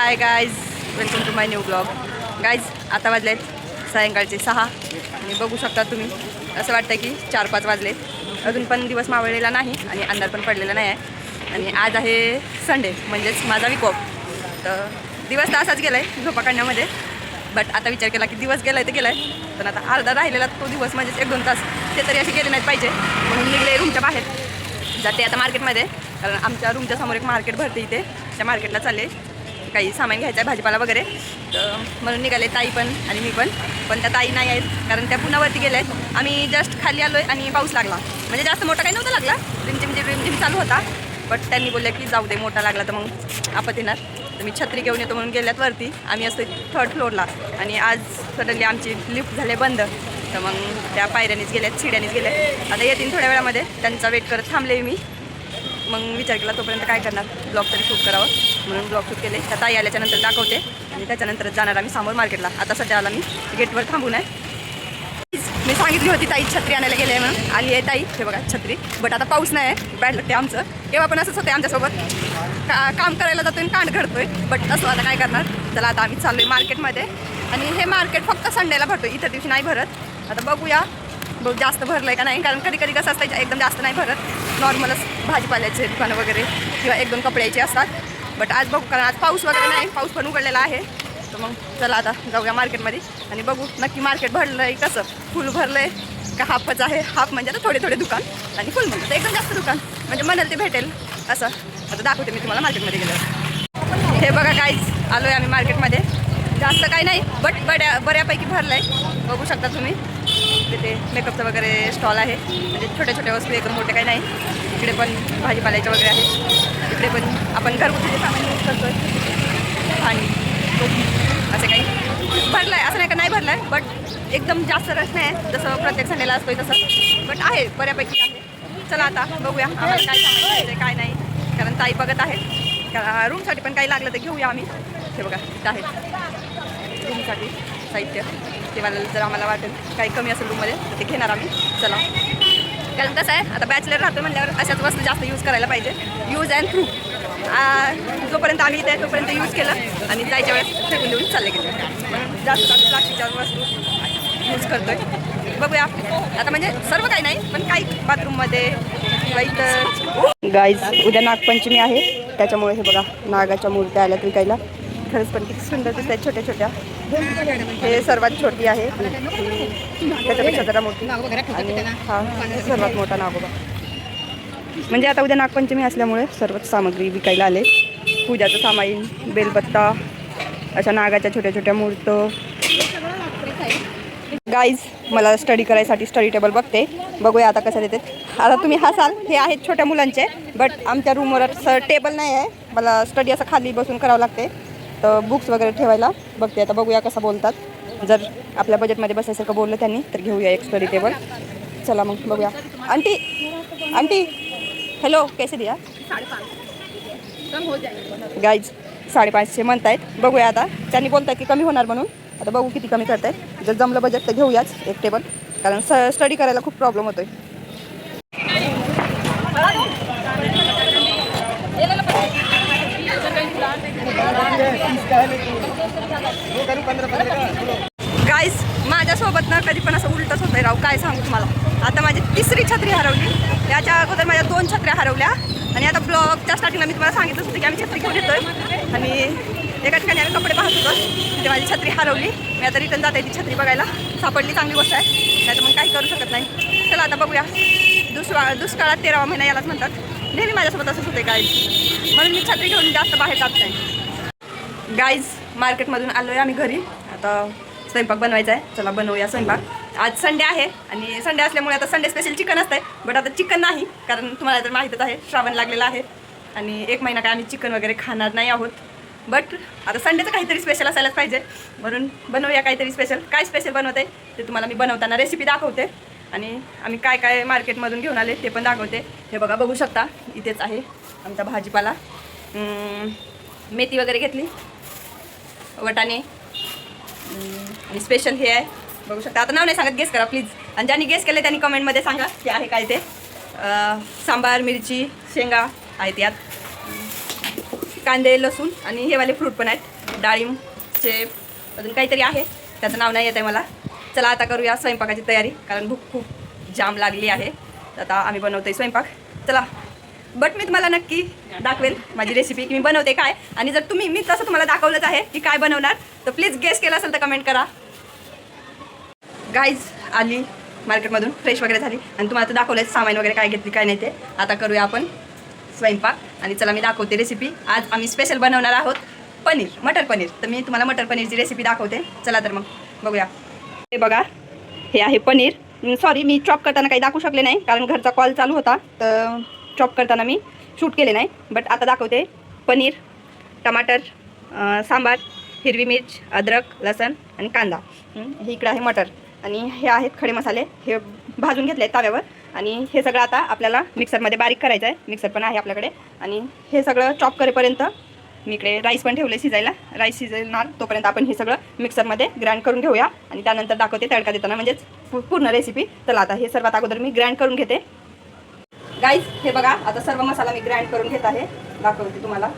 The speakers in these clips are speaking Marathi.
High guys, welcome to my new blog. Guys आता वाजलेत सायंकाळचे 6 आणि बघू शकता तुम्ही असं वाटतं की 4-5 वाजले. अजून पण दिवस मावळलेला नाही आणि अंधार पण पडलेला नाही आहे. आणि आज आहे संडे, म्हणजेच माझा वीक ऑफ. तर दिवस तर असाच गेला आहे झोपा काढण्यामध्ये. बट आता विचार केला की दिवस गेला आहे तर गेला आहे, पण आता अर्धा राहिलेला तो दिवस म्हणजेच 1-2 तास ते तरी असे गेले नाहीत पाहिजे. म्हणून निघले रूमच्या बाहेर, जाते आता मार्केटमध्ये. कारण आमच्या रूमच्या समोर एक मार्केट भरते, इथे त्या मार्केटला चालले. काही सामान घ्यायचं आहे, भाजीपाला वगैरे. तर म्हणून निघाले ताई पण आणि मी पण त्या ताई नाही आहेत कारण त्या पुण्यावरती गेल्या आहेत. आम्ही जस्ट खाली आलो आहे आणि पाऊस लागला, म्हणजे जास्त मोठा काही नव्हता लागला, रिमझिम चालू होता. बट त्यांनी बोलले की जाऊ दे, मोठा लागला तर मग आपत येणार. तर मी छत्री घेऊन येतो म्हणून गेल्यात वरती. आम्ही असतो 3rd फ्लोअरला आणि आज सडनली आमची लिफ्ट झाले बंद. तर मग त्या पायऱ्यानीच गेल्यात, शिड्यानीच गेल्या. आता येतील थोड्या वेळामध्ये, त्यांचा वेट करत थांबले मी. मग विचार केला तोपर्यंत काय करणार, ब्लॉग तरी शूट करावं म्हणून ब्लॉग शूट केले. त्या ताई आल्याच्या नंतर दाखवते आणि त्याच्यानंतरच जाणार आम्ही समोर मार्केटला. आता सध्याला मी गेटवर थांबून आहे. मी सांगितली होती ताई छत्री आणायला गेले आहे म्हणून. आली आहे ताई, हे बघा छत्री. बट आता पाऊस नाही आहे, बॅड लागते आमचं. केव्हा पण असंच होतं आमच्यासोबत, काम करायला जातोय आणि कांड घडतोय. बट असं आता काय करणार. चला आता आम्ही चाललो आहे मार्केटमध्ये. आणि हे मार्केट फक्त संडेला भरतो, इतर दिवशी नाही भरत. आता बघूया बघ जास्त भरलं आहे का नाही, कारण कधी कधी कसं असतं एकदम जास्त नाही भरत. नॉर्मलच भाजीपाल्याचे दुकानं वगैरे किंवा 1-2 कपड्याचे असतात. बट आज बघू, कारण आज पाऊस वगैरे नाही, पाऊस पण उघडलेला आहे. तर मग चला आता जाऊया मार्केटमध्ये आणि बघू नक्की मार्केट भरलं आहे कसं, फुल भरलं आहे का हाफच आहे. हाफ म्हणजे आता थोडे दुकान आणि फुल म्हणजे एकदम जास्त दुकान, म्हणजे म्हणाल ते भेटेल असं. आता दाखवते मी तुम्हाला मार्केटमध्ये गेलं. हे बघा काहीच आलो आहे आम्ही मार्केटमध्ये. जास्त काही नाही, बट बऱ्यापैकी भरलं आहे. बघू शकता तुम्ही, तिथे मेकअपचं वगैरे स्टॉल आहे, म्हणजे छोट्या वस्तू, एकदम मोठे काही नाही. इकडे पण भाजीपाल्याच्या वगैरे आहे. इकडे पण आपण घरगुती सामान यूज करतो आहे आणि असं काही भरलं आहे. असं नाही का नाही भरलं आहे, बट एकदम जास्त रश नाही आहे जसं प्रत्येक संडेला असतोय तसं. बट आहे, बऱ्यापैकी आहे. चला आता बघूया आम्हाला काय सामान घ्यायचं काय नाही, कारण ताई बघत आहे. कारण रूमसाठी पण काही लागलं तर घेऊया आम्ही. हे बघा इथं आहे रूमसाठी साहित्य. तेव्हा जर आम्हाला वाटेल काही कमी असेल रूममध्ये तर ते घेणार आम्ही. चला, कारण कसं आहे आता बॅचलर राहतो म्हणल्यावर अशाच वस्तू जास्त यूज करायला पाहिजे. Use and through. जोपर्यंत आम्ही इथे तोपर्यंत यूज केलं आणि जायच्या वेळेस फेकून देऊन चालले गेले. जास्त आम्ही प्लास्टिकच्या वस्तू यूज करतो आहे. बघूया आता, म्हणजे सर्व काही नाही पण काही बाथरूममध्ये किंवा इथं. गाईज उद्या नागपंचमी आहे, त्याच्यामुळे हे बघा नागाच्या मूर्त्या आल्यात विकायला. खरंच पण किती सुंदर दिसत आहेत, छोट्या. हे सर्वात छोटी आहे, त्याच्यापेक्षा जरा मोठी, आणि हा सर्वात मोठा नागोबा. म्हणजे आता उद्या नागपंचमी असल्यामुळे सर्वच सामग्री विकायला आले. पूजाचं सामान, बेलपत्ता, अशा नागाच्या छोट्या मूर्त. गाईज मला स्टडी करायसाठी स्टडी टेबल बघते, बघूया आता कसं देते. आता तुम्ही हसाल, हे आहेत छोट्या मुलांचे, बट आमच्या रूमवर असं टेबल नाही आहे. मला स्टडी असं खाली बसून करावं लागते, तर बुक्स वगैरे ठेवायला बघते. आता बघूया कसं बोलतात. जर आपल्या बजेटमध्ये बसायसारखं बोललं त्यांनी तर घेऊया एक स्टडी टेबल. चला मग बघूया. आंटी हॅलो, कैसे दिया? 5.5 गाईज 5.5 म्हणतायत. बघूया आता, त्यांनी बोलतायत की कमी होणार म्हणून. आता बघू किती कमी करतायत. जर जमलं बजेट तर घेऊयाच एक टेबल, कारण स्टडी करायला खूप प्रॉब्लेम होतोय. गाईज माझ्यासोबत ना कधी पण असं उलटच होतंय राव, काय सांगू तुम्हाला. आता माझी 3री छत्री हरवली. याच्या अगोदर माझ्या 2 छत्र्या हरवल्या. आणि आता ब्लॉगच्या स्टार्टिंगला मी तुम्हाला सांगितलंच होतं की आम्ही छत्री घेऊन येतोय. आणि एका ठिकाणी आम्ही कपडे पाहत होतो, तिथे माझी छत्री हरवली. मी आता रिटर्न जाते ती छत्री बघायला. सापडली, चांगली गोष्ट आहे, नाही तर मग काही करू शकत नाही. चला आता बघूया. दुष्काळात 13वा महिना यालाच म्हणतात. नेहमी माझ्यासोबत असंच होते गाईज, म्हणून मी छत्री घेऊन जास्त बाहेर जात नाही. गाईज मार्केटमधून आलो आहे आम्ही घरी. आता स्वयंपाक बनवायचा आहे. चला बनवूया स्वयंपाक. आज संडे आहे आणि संडे असल्यामुळे आता संडे स्पेशल चिकन असतं आहे. बट आता चिकन नाही, कारण तुम्हाला तर माहीतच आहे श्रावण लागलेला आहे आणि 1 महिना काय आम्ही चिकन वगैरे खाणार नाही आहोत. बट आता संडेचं काहीतरी स्पेशल असायलाच पाहिजे, म्हणून बनवूया काहीतरी स्पेशल. काय स्पेशल बनवते ते तुम्हाला मी बनवताना रेसिपी दाखवते आणि आम्ही काय काय मार्केटमधून घेऊन आले ते पण दाखवते. हे बघा, बघू शकता इथेच आहे आमचा भाजीपाला. मेथी वगैरे घेतली, वटाणे, आणि स्पेशल हे आहे बघू शकता. आता नाव नाही सांगत, गेस करा प्लीज. आणि ज्यांनी गेस केले त्यांनी कमेंटमध्ये सांगा की आहे काय ते. सांबार, मिरची, शेंगा आहेत यात. कांदे, लसूण आणि हे वाले फ्रूट पण आहेत, डाळिंब, सेब, अजून काहीतरी आहे, त्याचं नाव नाही येत आहे मला. चला आता करूया स्वयंपाकाची तयारी, कारण भूक खूप जाम लागली आहे. तर आता आम्ही बनवतोय स्वयंपाक. चला, बट मी तुम्हाला नक्की दाखवेल माझी रेसिपी की मी बनवते काय. आणि जर मी तसं तुम्हाला दाखवलंच आहे की काय बनवणार, तर प्लीज गेस केला असेल तर कमेंट करा. गाईज आली मार्केटमधून, फ्रेश वगैरे झाली आणि तुम्हाला तर दाखवलं सामान वगैरे काय घेतली काय नाही ते. आता करूया आपण स्वयंपाक. आणि चला मी दाखवते रेसिपी. आज आम्ही स्पेशल बनवणार आहोत पनीर, मटर पनीर. तर मी तुम्हाला मटर पनीरची रेसिपी दाखवते. चला तर मग बघूया. हे बघा, हे आहे पनीर. सॉरी, मी चॉप करताना काही दाखवू शकले नाही कारण घरचा कॉल चालू होता, तर चॉप करताना मी शूट केले नाही. बट आता दाखवते. पनीर, टमाटर, सांबार, हिरवी मिर्च, अद्रक, लसण आणि कांदा. हे इकडे आहे मटर आणि हे आहेत खडे मसाले. हे भाजून घेतले आहेत तव्यावर. आणि हे सगळं आता आपल्याला मिक्सरमध्ये बारीक करायचं आहे. मिक्सर पण आहे आपल्याकडे. आणि हे सगळं चॉप करेपर्यंत मी इकडे राईस पण ठेवले शिजायला. राईस शिजणार तोपर्यंत आपण हे सगळं मिक्सरमध्ये ग्राइंड करून घेऊया आणि त्यानंतर दाखवते तडका देताना, म्हणजेच पूर्ण रेसिपी. चला आता हे सर्वात अगोदर मी ग्राइंड करून घेते. गाईज हे बघा, आता सर्व मसाला मी ग्राइंड करून घेत आहे, दाखवते तुम्हाला.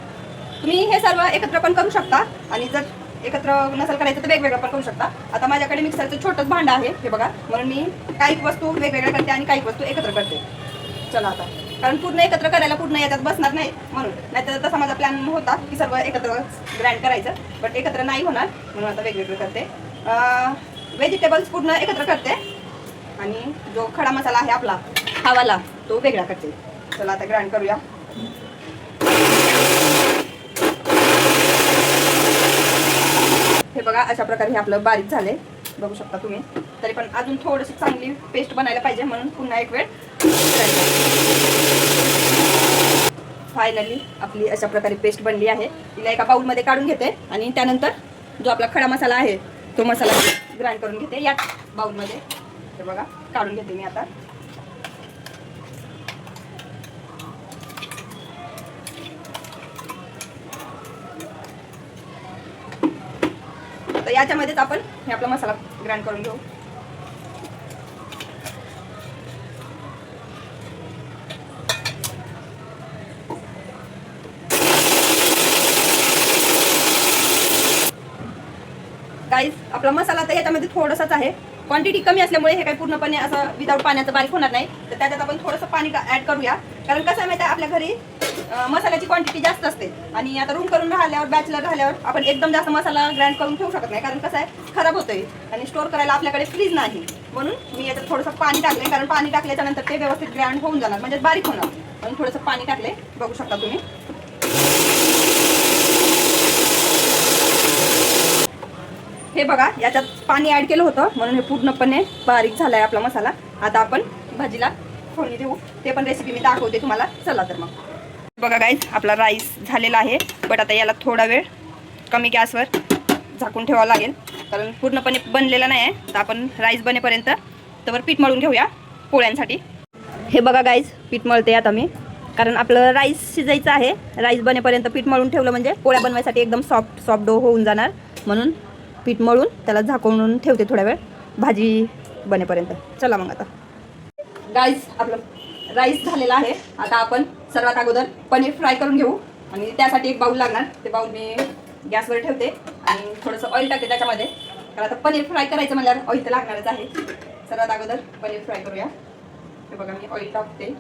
तुम्ही हे सर्व एकत्र पण करू शकता आणि जर एकत्र नसेल करायचं तर वेगवेगळं पण करू शकता. आता माझ्याकडे मिक्सरचं छोटंच भांडं आहे हे बघा, म्हणून मी काही वस्तू वेगवेगळ्या करते आणि काही वस्तू एकत्र करते. चला आता, कारण पूर्ण एकत्र करायला पूर्ण याच्यात बसणार नाही म्हणून, नाहीतर तसा माझा प्लॅन होता की सर्व एकत्र ग्राइंड करायचं, बट एकत्र नाही होणार म्हणून आता वेगवेगळं करते. व्हेजिटेबल्स पूर्ण एकत्र करते आणि जो खडा मसाला आहे आपला हावाला तो वेगळा करते. चला आता ग्राइंड करूया. हे बघा, अशा प्रकारे हे आपलं बारीक झाले, बघू शकता तुम्ही. तरी पण अजून थोडीशी चांगली पेस्ट बनायला पाहिजे म्हणून पुन्हा एक वेळ. फायनली आपली अशा प्रकारे पेस्ट बनली आहे. तिला एका बाउलमध्ये काढून घेते आणि त्यानंतर जो आपला खडा मसाला आहे तो मसाला ग्राइंड करून घेते याच बाउलमध्ये. हे बघा, काढून घेते मी आता. तर याच्यामध्येच आपण हे आपला मसाला ग्राइंड करून घेऊ. गाईज आपला मसाला तर याच्यामध्ये थोडासाच आहे, क्वांटिटी कमी असल्यामुळे हे काही पूर्णपणे असं विदाऊट पाण्याचं बारीक होणार नाही. तर त्याच्यात आपण थोडंसं पाणी ॲड करूया, कारण कसं आहे माहिती आहे, आपल्या घरी मसाल्याची क्वांटिटी जास्त असते आणि आता रूम करून राहिल्यावर, बॅचलर राहिल्यावर आपण एकदम जास्त मसाला ग्राइंड करून ठेवू शकत नाही, कारण कसं आहे खराब होतोय आणि स्टोअर करायला आपल्याकडे फ्रीज नाही. म्हणून मी याच्यात थोडंसं पाणी टाकले, कारण पाणी टाकल्याच्या नंतर ते व्यवस्थित ग्राइंड होऊन जाणार, म्हणजे बारीक होणार. म्हणून थोडंसं पाणी टाकले, बघू शकता तुम्ही. हे बघा, याच्यात पाणी ॲड केलं होतं म्हणून हे पूर्णपणे बारीक झाला आहे आपला मसाला. आता आपण भाजीला फोडणी देऊ, ते पण रेसिपी मी दाखवते तुम्हाला. चला तर मग बघा गाईज, आपला राईस झालेला आहे, बट आता याला थोडा वेळ कमी गॅसवर झाकून ठेवावं लागेल, कारण पूर्णपणे बनलेला नाही आहे. तर आपण राईस बनेपर्यंत त्यावर पीठ मळून घेऊया पोळ्यांसाठी. हे बघा गाईज, पीठ मळते आता मी, कारण आपलं राईस शिजायचं आहे. राईस बनेपर्यंत पीठ मळून ठेवलं म्हणजे पोळ्या बनवायसाठी एकदम सॉफ्ट डो होऊन जाणार. म्हणून पीठ मळून त्याला झाकून ठेवते थोड्या वेळ भाजी बनेपर्यंत. चला मग आता गाईज, आपलं राईस झालेला आहे. आता आपण सर्वात अगोदर पनीर फ्राय करून घेऊ आणि त्यासाठी एक बाउल लागणार. ते बाउल मी गॅसवर ठेवते आणि थोडंसं ऑइल टाकते त्याच्यामध्ये, कारण आता पनीर फ्राय करायचं म्हणल्यावर ऑइल तर लागणारच आहे. सर्वात अगोदर पनीर फ्राय करूया. हे बघा, मी ऑइल टाकते.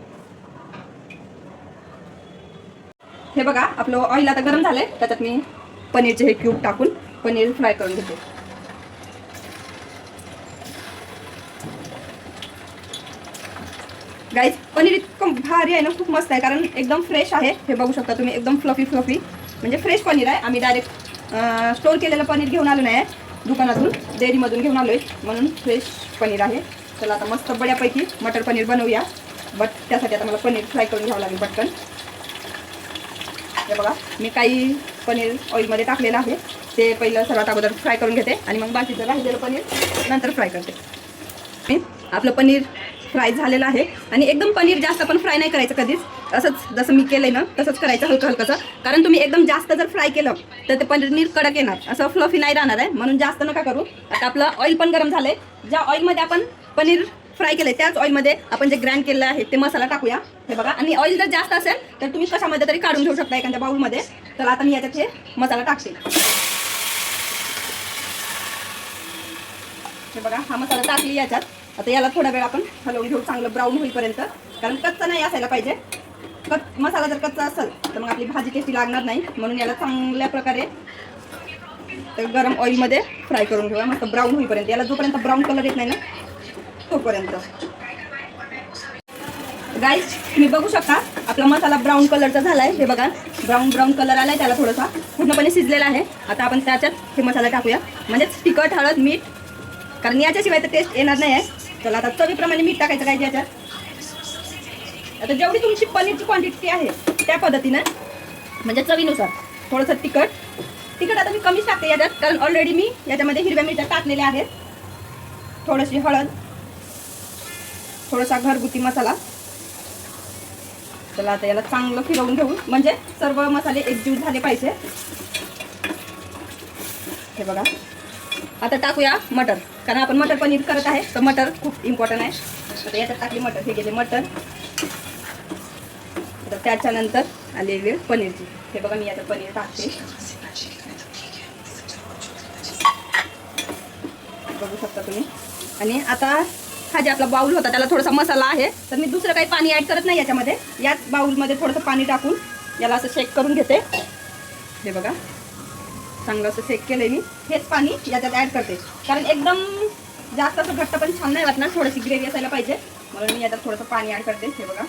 हे बघा, आपलं ऑइल आता गरम झालंय, त्याच्यात मी पनीरचे हे क्यूब टाकून पनीर फ्राय करून घेते. गाईज, पनीर इतकं भारी आहे ना, खूप मस्त आहे, कारण एकदम फ्रेश आहे. हे बघू शकता तुम्ही, एकदम फ्लफी म्हणजे फ्रेश पनीर आहे. आम्ही डायरेक्ट स्टोर केलेलं पनीर घेऊन आलो नाही आहे, दुकानातून डेअरीमधून घेऊन आलो आहे, म्हणून फ्रेश पनीर आहे. चला आता मस्त बड्यापैकी मटर पनीर बनवूया, बट त्यासाठी आता मला पनीर फ्राय करून घ्यावं लागेल पटकन. हे बघा, मी काही पनीर ऑइलमध्ये टाकलेलं आहे, ते पहिलं सर्वात अगोदर फ्राय करून घेते आणि मग बाकीचं राहिलेलं पनीर नंतर फ्राय करते. आपलं पनीर फ्राय झालेलं आहे आणि एकदम पनीर जास्त पण फ्राय नाही करायचं कधीच. असंच जसं मी केलं आहे ना तसंच करायचं हलकं हलकंसं, कारण तुम्ही एकदम जास्त जर फ्राय केलं तर ते पनीर कडक येणार, असं फ्लफी नाही राहणार आहे. म्हणून जास्त नका करू. आता आपलं ऑइल पण गरम झालं आहे. ज्या ऑइलमध्ये आपण पनीर फ्राय केलं त्याच ऑइलमध्ये आपण जे ग्राइंड केलेलं आहे ते मसाला टाकूया. हे बघा, आणि ऑइल जर जास्त असेल तर तुम्ही कशामध्ये तरी काढून घेऊ शकता एखाद्या बाउलमध्ये. तर आता मी याच्यात हे मसाला टाकते. हे बघा, हा मसाला टाकली याच्यात. आता याला थोडा वेळ आपण हलवून घेऊ, चांगलं ब्राऊन होईपर्यंत. कारण कच्चा नाही असायला पाहिजे. मसाला जर कच्चा असेल तर मग आपली भाजी टेस्टी लागणार नाही. म्हणून याला चांगल्या प्रकारे गरम ऑइलमध्ये फ्राय करून घेऊया, मस्त ब्राऊन होईपर्यंत. याला जोपर्यंत ब्राऊन कलर येत नाही ना तोपर्यंत. गाईज तुम्ही बघू शकता आपला मसाला ब्राऊन कलरचा झाला आहे. हे बघा, ब्राऊन कलर आला आहे, त्याला थोडासा पूर्णपणे शिजलेला आहे. आता आपण त्याच्यात हे मसाला टाकूया, म्हणजेच तिखट, हळद, मीठ. कारण याच्याशिवाय तर टेस्ट येणार नाही आहे. चला आता चवीप्रमाणे मीठ टाकायचं काय याच्यात. आता जेवढी तुमची पनीरची क्वांटिटी आहे त्या पद्धतीनं, म्हणजे चवीनुसार थोडंसं तिखट आता मी कमीच टाकते याच्यात, कारण ऑलरेडी मी याच्यामध्ये हिरव्या मिरच्या टाकलेल्या आहेत. थोडीशी हळद, थोडासा घरगुती मसाला. चला आता याला चांगलं फिरवून घेऊ, म्हणजे सर्व मसाले एकजीव झाले पाहिजे. हे बघा, आता टाकूया मटर, कारण आपण मटर पनीर करत आहे तर मटर खूप इम्पॉर्टंट आहे. आता याच्यात टाकली मटर. हे गेले मटर. तर त्याच्यानंतर आलेली पनीरची. हे बघा, मी आता पनीर टाकते. बघू शकता तुम्ही. आणि आता हा जे आपला बाउल होता त्याला थोडासा मसाला आहे, तर मी दुसरं काही पाणी ॲड करत नाही याच्यामध्ये. याच बाउलमध्ये थोडंसं पाणी टाकून याला असं शेक करून घेते. हे बघा, चांगलं असं शेक केलं मी. हेच पाणी याच्यात ॲड करते, कारण एकदम जास्त असं घट्ट पण छान नाही वाटणार, थोडीशी ग्रेव्ही असायला पाहिजे, म्हणून मी याच्यात थोडंसं पाणी ॲड करते. हे बघा,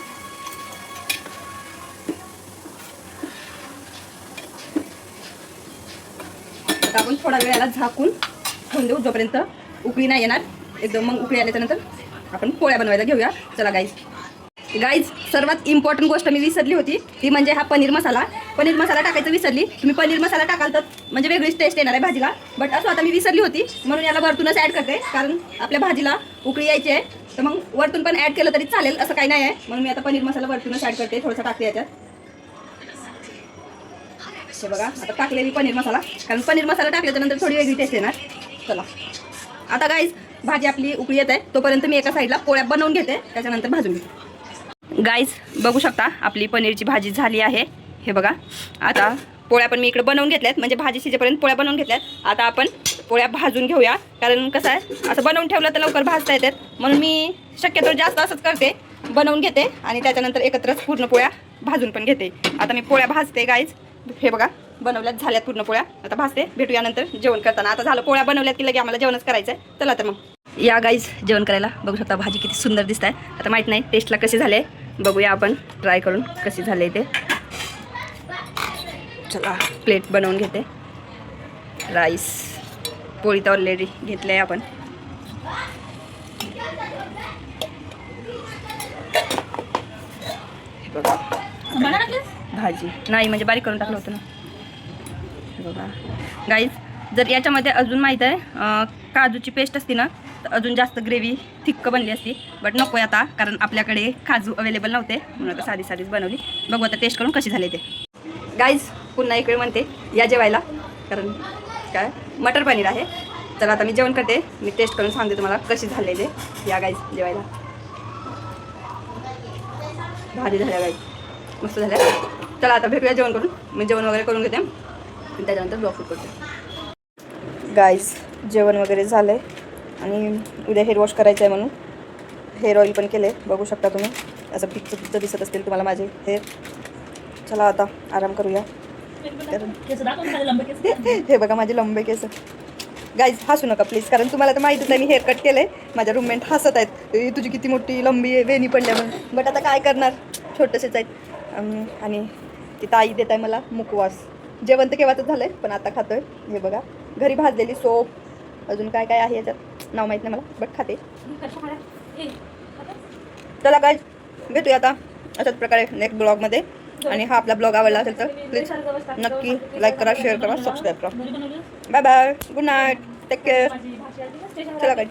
आता आपण थोडा वेळाला झाकून ठेवून देऊ, जोपर्यंत उकळी नाही येणार एकदम. मग उकळी आल्याच्यानंतर आपण पोळ्या बनवायला घेऊया. चला गाईज सर्वात इम्पॉर्टंट गोष्ट मी विसरली होती, ती म्हणजे हा पनीर मसाला. पनीर मसाला टाकायचं विसरली. तुम्ही पनीर मसाला टाकाल तर म्हणजे वेगळीच टेस्ट येणार आहे भाजीला, बट असं आता मी विसरली होती, म्हणून याला वरतूनच ॲड करते. कारण आपल्या भाजीला उकळी यायची आहे, तर मग वरतून पण ॲड केलं तरी चालेल, असं काही नाही आहे. म्हणून मी आता पनीर मसाला वरतूनच ॲड करते, थोडंसं टाकते याच्यात. हे बघा, आता टाकलेली पनीर मसाला, कारण पनीर मसाला टाकल्याच्यानंतर थोडी वेगळी टेस्ट येणार. चला आता गाईज भाजी आपली उकळी येत आहे, तोपर्यंत मी एका साईडला पोळ्या बनवून घेते, त्याच्यानंतर भाजून घेते. गाईज बघू शकता आपली पनीरची भाजी झाली आहे. हे बघा, आता पोळ्या पण मी इकडे बनवून घेतल्यात, म्हणजे भाजी शिजेपर्यंत पोळ्या बनवून घेतल्यात. आता आपण पोळ्या भाजून घेऊया, कारण कसं आहे असं बनवून ठेवलं तर लवकर भाजता येतात, म्हणून मी शक्यतो जास्त असंच करते, बनवून घेते आणि त्याच्यानंतर एकत्रच पूर्ण पोळ्या भाजून पण घेते. आता मी पोळ्या भाजते गाईज. हे बघा, बनवल्यात, झाल्यात पूर्ण पोळ्या. आता भाजते, भेटूया नंतर जेवण करताना. आता झालं पोळ्या बनवल्यात की लगे आम्हाला जेवणच करायचं आहे. चला तर मग या गाईज जेवण करायला. बघू शकता भाजी किती सुंदर दिसत आहे. आता माहीत नाही टेस्टला कशी झाले, बघूया आपण ट्राय करून कशी झाले ते. चला प्लेट बनवून घेते. राईस, पोळी तर ऑलरेडी घेतली आहे आपण. हे बघा भाजी नाही, म्हणजे बारीक करून टाकलं होतं ना. हे बघा गाईज, जर याच्यामध्ये अजून माहीत आहे काजूची पेस्ट असती ना तर अजून जास्त ग्रेव्ही थिक्क बनली असती, बट नको आता, कारण आपल्याकडे काजू अवेलेबल नव्हते, म्हणून आता साधीच बनवली. बघू आता टेस्ट करून कशी झाली ते. गाईज पुन्हा एक वेळ म्हणते या जेवायला, कारण काय मटर पनीर आहे. चला आता मी जेवण करते, मी टेस्ट करून सांगते तुम्हाला कशी झाले ते. या गाईज जेवायला. भाजी झाल्या गाईज, मस्त झाल्या. चला आता भेटूया जेवण करून. मी जेवण वगैरे करून घेते आणि त्याच्यानंतर ब्लॉग शूट करते. गाईज जेवण वगैरे झालं आहे आणि उद्या हेअर वॉश करायचं आहे, म्हणून हेअर ऑइल पण केले. बघू शकता तुम्ही, असं पिच्च दिसत असतील तुम्हाला माझे हेअर. चला आता आराम करूया. हे बघा माझे लंबे केस. गाईज हसू नका प्लीज, कारण तुम्हाला तर माहितीच आहे मी हेअर कट केलं आहे. माझ्या रूममेट हसत आहेत, तुझी किती मोठी लंबी वेणी पडल्या म्हणून, बट आता काय करणार, छोटेसेच आहेत. आणि ती ताई देत आहे मला मुखवास. जेवण तर केव्हाच झालं आहे, पण आता खातोय. हे बघा, घरी भाजलेली सोप, अजून काय काय आहे याच्यात नाव माहीत नाही मला, बट खाते. चला गाईज भेटूया आता अशाच प्रकारे नेक्स्ट ब्लॉगमध्ये. आणि हा आपला ब्लॉग आवडला असेल तर प्लीज नक्की लाईक करा, शेअर करा, सबस्क्राईब करा. Bye bye, good night, take care. चला गाईज.